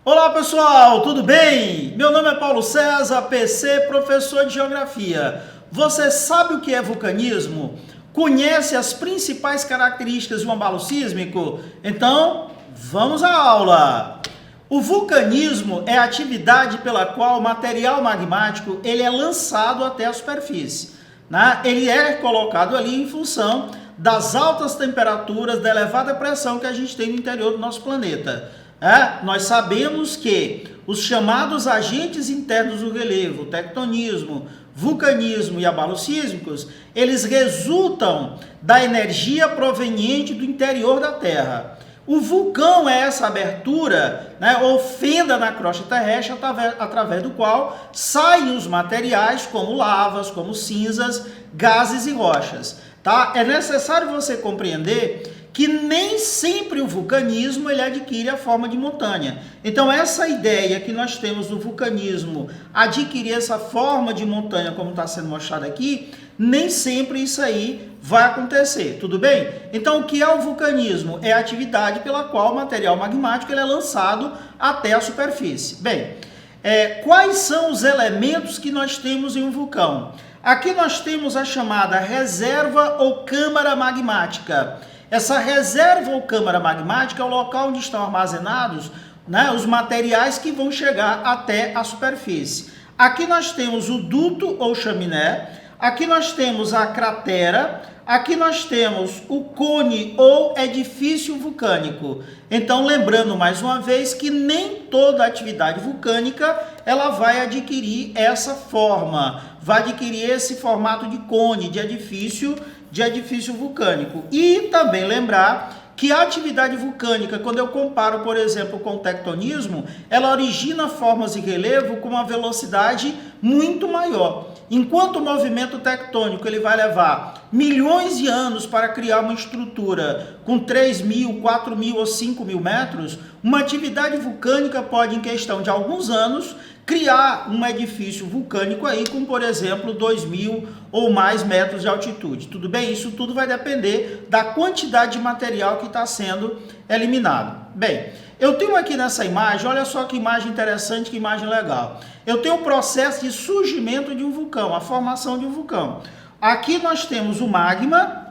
Olá pessoal, tudo bem? Meu nome é Paulo César, PC, professor de Geografia. Você sabe o que é vulcanismo? Conhece as principais características de um abalo sísmico? Então, vamos à aula! O vulcanismo é a atividade pela qual o material magmático ele é lançado até a superfície. Né? Ele é colocado ali em função das altas temperaturas, da elevada pressão que a gente tem no interior do nosso planeta. Nós sabemos que os chamados agentes internos do relevo, tectonismo, vulcanismo e abalos sísmicos, eles resultam da energia proveniente do interior da Terra. O vulcão é essa abertura, ou fenda na crosta terrestre através do qual saem os materiais como lavas, como cinzas, gases e rochas. Tá? É necessário você compreender que nem sempre o vulcanismo ele adquire a forma de montanha. Então essa ideia que nós temos do vulcanismo adquirir essa forma de montanha, como está sendo mostrado aqui, nem sempre isso aí vai acontecer, tudo bem? Então o que é o vulcanismo? É a atividade pela qual o material magmático ele é lançado até a superfície. Bem, quais são os elementos que nós temos em um vulcão? Aqui nós temos a chamada reserva ou câmara magmática. Essa reserva ou câmara magmática é o local onde estão armazenados os materiais que vão chegar até a superfície. Aqui nós temos o duto ou chaminé, aqui nós temos a cratera, aqui nós temos o cone ou edifício vulcânico. Então, lembrando mais uma vez que nem toda atividade vulcânica ela vai adquirir essa forma, vai adquirir esse formato de cone, de edifício vulcânico. E também lembrar que a atividade vulcânica, quando eu comparo, por exemplo, com o tectonismo, ela origina formas de relevo com uma velocidade muito maior. Enquanto o movimento tectônico ele vai levar milhões de anos para criar uma estrutura com 3.000, 4.000 ou 5.000 metros, uma atividade vulcânica pode, em questão de alguns anos, criar um edifício vulcânico aí com, por exemplo, 2.000 ou mais metros de altitude. Tudo bem? Isso tudo vai depender da quantidade de material que está sendo eliminado. Bem, eu tenho aqui nessa imagem, olha só que imagem interessante, que imagem legal. Eu tenho o processo de surgimento de um vulcão, a formação de um vulcão. Aqui nós temos o magma.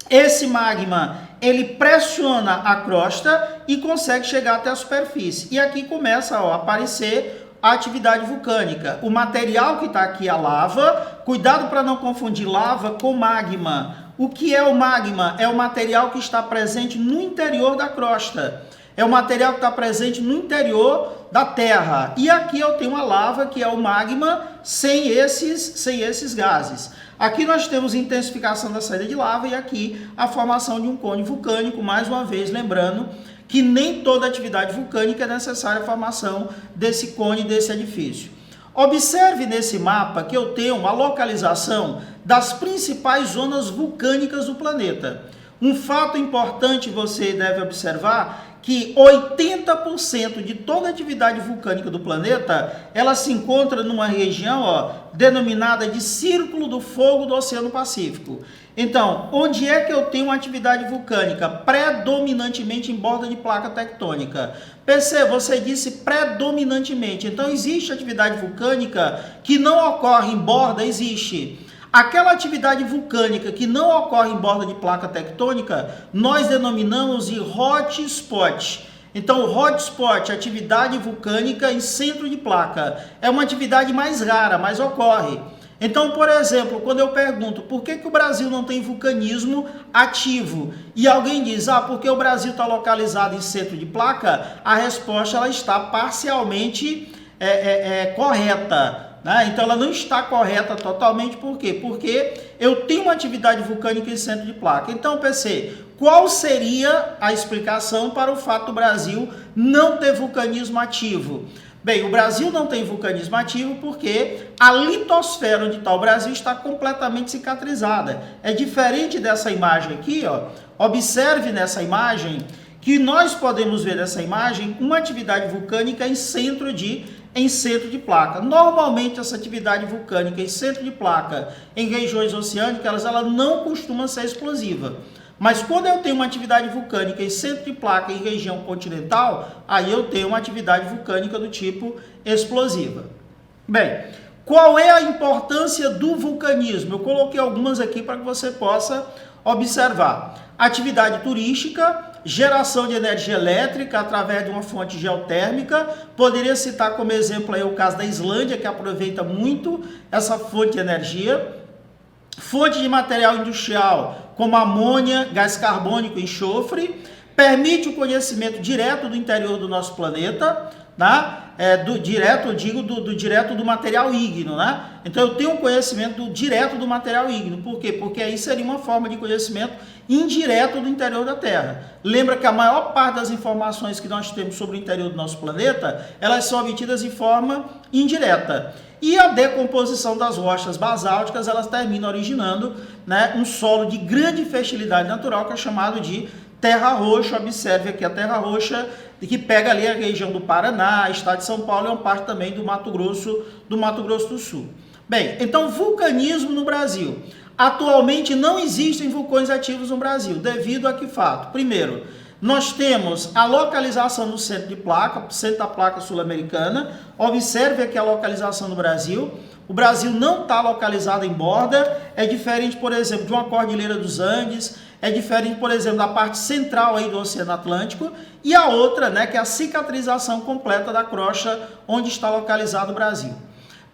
Esse magma, ele pressiona a crosta e consegue chegar até a superfície. E aqui começa a aparecer a atividade vulcânica. O material que está aqui é a lava. Cuidado para não confundir lava com magma. O que é o magma? É o material que está presente no interior da crosta. É o material que está presente no interior da Terra. E aqui eu tenho a lava, que é o magma, sem esses gases. Aqui nós temos intensificação da saída de lava e aqui a formação de um cone vulcânico, mais uma vez lembrando que nem toda atividade vulcânica é necessária a formação desse cone, desse edifício. Observe nesse mapa que eu tenho a localização das principais zonas vulcânicas do planeta. Um fato importante você deve observar que 80% de toda a atividade vulcânica do planeta, ela se encontra numa região denominada de Círculo do Fogo do Oceano Pacífico. Então, onde é que eu tenho uma atividade vulcânica? Predominantemente em borda de placa tectônica. PC, você disse predominantemente. Então, existe atividade vulcânica que não ocorre em borda? Existe. Aquela atividade vulcânica que não ocorre em borda de placa tectônica, nós denominamos de hotspot. Então, o hotspot, atividade vulcânica em centro de placa, é uma atividade mais rara, mas ocorre. Então, por exemplo, quando eu pergunto por que o Brasil não tem vulcanismo ativo e alguém diz, porque o Brasil está localizado em centro de placa, a resposta ela está parcialmente correta. Então ela não está correta totalmente, por quê? Porque eu tenho uma atividade vulcânica em centro de placa. Então, PC, qual seria a explicação para o fato do Brasil não ter vulcanismo ativo? Bem, o Brasil não tem vulcanismo ativo porque a litosfera onde está o Brasil está completamente cicatrizada. É diferente dessa imagem aqui, Observe nessa imagem que nós podemos ver nessa imagem uma atividade vulcânica em centro de placa. Normalmente essa atividade vulcânica em centro de placa, em regiões oceânicas, ela não costuma ser explosiva. Mas quando eu tenho uma atividade vulcânica em centro de placa em região continental, aí eu tenho uma atividade vulcânica do tipo explosiva. Bem, qual é a importância do vulcanismo? Eu coloquei algumas aqui para que você possa observar. Atividade turística, geração de energia elétrica através de uma fonte geotérmica. Poderia citar como exemplo aí o caso da Islândia, que aproveita muito essa fonte de energia. Fonte de material industrial, como amônia, gás carbônico e enxofre. Permite o conhecimento direto do interior do nosso planeta, tá? Direto do material ígneo, né? Então eu tenho um conhecimento direto do material ígneo. Por quê? Porque aí seria uma forma de conhecimento indireto do interior da Terra. Lembra que a maior parte das informações que nós temos sobre o interior do nosso planeta, elas são obtidas de forma indireta. E a decomposição das rochas basálticas, elas terminam originando, né, um solo de grande fertilidade natural, que é chamado de terra roxa. Observe aqui a terra roxa, que pega ali a região do Paraná, estado de São Paulo e uma parte também do Mato Grosso do Sul. Bem, então vulcanismo no Brasil. Atualmente não existem vulcões ativos no Brasil, devido a que fato? Primeiro, nós temos a localização no centro de placa, centro da placa sul-americana. Observe aqui a localização do Brasil. O Brasil não está localizado em borda, é diferente, por exemplo, de uma cordilheira dos Andes, é diferente, por exemplo, da parte central aí do Oceano Atlântico, e a outra, né, que é a cicatrização completa da crosta onde está localizado o Brasil.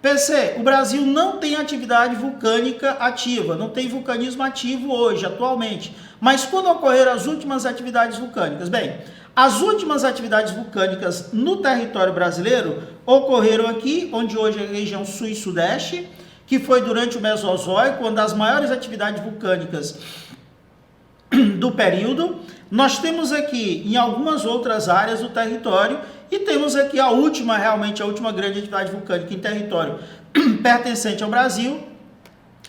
PC, o Brasil não tem atividade vulcânica ativa, não tem vulcanismo ativo hoje, atualmente. Mas quando ocorreram as últimas atividades vulcânicas? Bem, as últimas atividades vulcânicas no território brasileiro ocorreram aqui, onde hoje é a região sul e sudeste, que foi durante o Mesozoico, uma das maiores atividades vulcânicas do período. Nós temos aqui em algumas outras áreas do território e temos aqui realmente a última grande atividade vulcânica em território pertencente ao Brasil,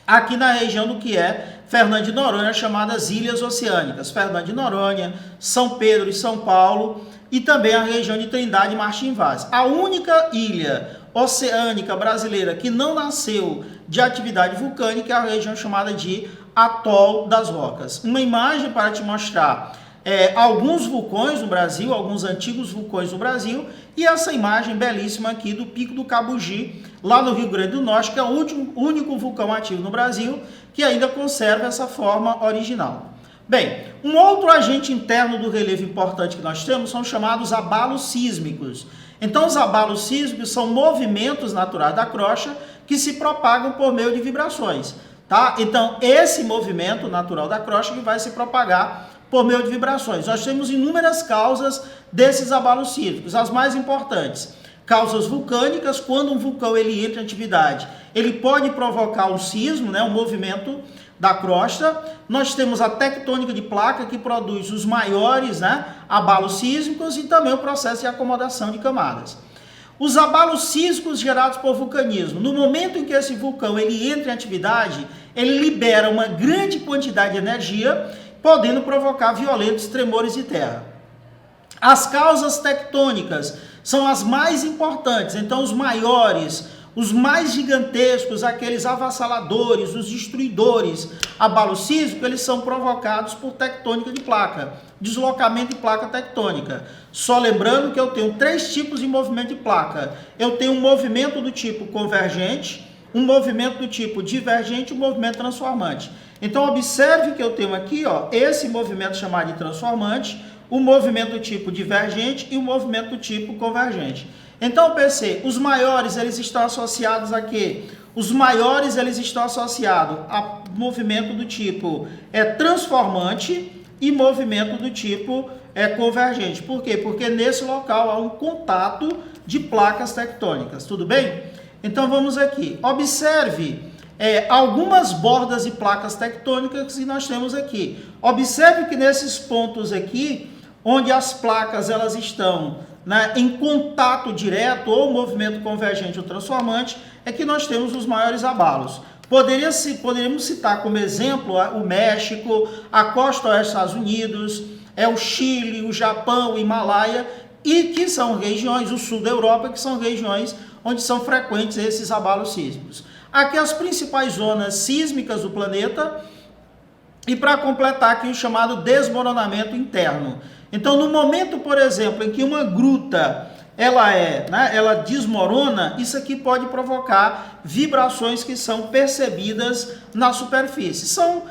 aqui na região do que é Fernando de Noronha, chamadas Ilhas Oceânicas, Fernando de Noronha, São Pedro e São Paulo, e também a região de Trindade e Martim Vaz. A única ilha oceânica brasileira que não nasceu de atividade vulcânica é a região chamada de Atol das Rocas. Uma imagem para te mostrar alguns vulcões no Brasil, alguns antigos vulcões no Brasil, e essa imagem belíssima aqui do Pico do Cabugi, lá no Rio Grande do Norte, que é o único vulcão ativo no Brasil que ainda conserva essa forma original. Bem, um outro agente interno do relevo importante que nós temos são chamados abalos sísmicos. Então, os abalos sísmicos são movimentos naturais da crosta que se propagam por meio de vibrações, tá? Então, esse movimento natural da crosta que vai se propagar por meio de vibrações. Nós temos inúmeras causas desses abalos sísmicos, as mais importantes. Causas vulcânicas, quando um vulcão ele entra em atividade, ele pode provocar um sismo, né, um movimento da crosta. Nós temos a tectônica de placa, que produz os maiores, né, abalos sísmicos, e também o processo de acomodação de camadas. Os abalos sísmicos gerados por vulcanismo, no momento em que esse vulcão ele entra em atividade, ele libera uma grande quantidade de energia, podendo provocar violentos tremores de terra. As causas tectônicas são as mais importantes, então os maiores, os mais gigantescos, aqueles avassaladores, os destruidores, abalos sísmicos, eles são provocados por tectônica de placa, deslocamento de placa tectônica. Só lembrando que eu tenho 3 tipos de movimento de placa. Eu tenho um movimento do tipo convergente, um movimento do tipo divergente e um movimento transformante. Então, observe que eu tenho aqui, ó, esse movimento chamado de transformante, o movimento do tipo divergente e o movimento do tipo convergente. Então, PC, os maiores, eles estão associados a quê? Os maiores, eles estão associados a movimento do tipo transformante e movimento do tipo convergente. Por quê? Porque nesse local há um contato de placas tectônicas, tudo bem? Então, vamos aqui. Observe algumas bordas e placas tectônicas que nós temos aqui. Observe que nesses pontos aqui, onde as placas elas estão, né, em contato direto, ou movimento convergente ou transformante, é que nós temos os maiores abalos. Poderíamos citar como exemplo o México, a costa oeste dos Estados Unidos, o Chile, o Japão, o Himalaia, e que são regiões, o sul da Europa, que são regiões onde são frequentes esses abalos sísmicos. Aqui as principais zonas sísmicas do planeta, e para completar aqui o chamado desmoronamento interno. Então, no momento, por exemplo, em que uma gruta ela desmorona, isso aqui pode provocar vibrações que são percebidas na superfície. São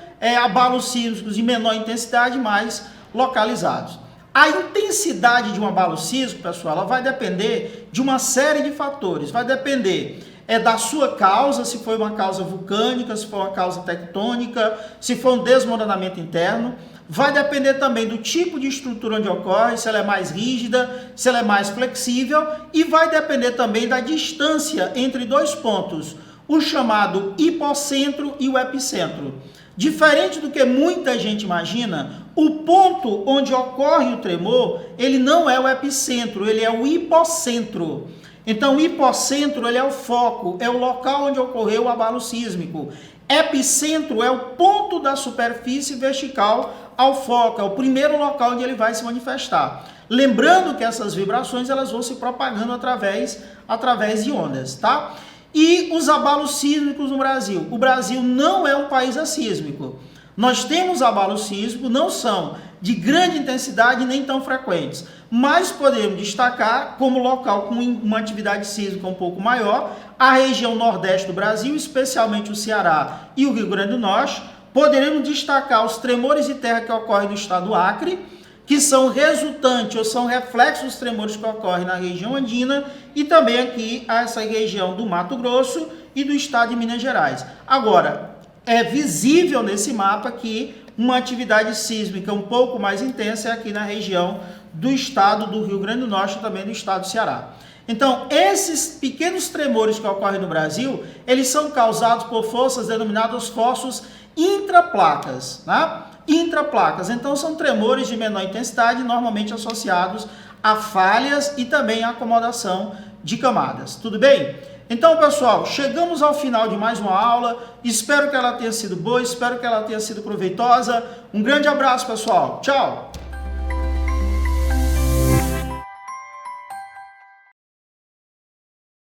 abalos sísmicos de menor intensidade, mais localizados. A intensidade de um abalo sísmico, pessoal, ela vai depender de uma série de fatores. Vai depender da sua causa, se foi uma causa vulcânica, se foi uma causa tectônica, se foi um desmoronamento interno. Vai depender também do tipo de estrutura onde ocorre, se ela é mais rígida, se ela é mais flexível, e vai depender também da distância entre dois pontos, o chamado hipocentro e o epicentro. Diferente do que muita gente imagina, o ponto onde ocorre o tremor, ele não é o epicentro, ele é o hipocentro. Então, o hipocentro ele é o foco, é o local onde ocorreu o abalo sísmico. Epicentro é o ponto da superfície vertical ao foco, é o primeiro local onde ele vai se manifestar. Lembrando que essas vibrações elas vão se propagando através de ondas, tá? E os abalos sísmicos no Brasil. O Brasil não é um país assísmico. Nós temos abalos sísmicos, não são de grande intensidade nem tão frequentes, mas podemos destacar como local com uma atividade sísmica um pouco maior, a região nordeste do Brasil, especialmente o Ceará e o Rio Grande do Norte. Poderemos destacar os tremores de terra que ocorrem no estado do Acre, que são resultantes ou são reflexos dos tremores que ocorrem na região andina e também aqui essa região do Mato Grosso e do estado de Minas Gerais. Agora, é visível nesse mapa que uma atividade sísmica um pouco mais intensa é aqui na região do estado do Rio Grande do Norte e também do estado do Ceará. Então, esses pequenos tremores que ocorrem no Brasil, eles são causados por forças denominadas forças intraplacas, né? Intraplacas, então são tremores de menor intensidade, normalmente associados a falhas e também a acomodação de camadas. Tudo bem? Então, pessoal, chegamos ao final de mais uma aula. Espero que ela tenha sido boa, espero que ela tenha sido proveitosa. Um grande abraço, pessoal. Tchau!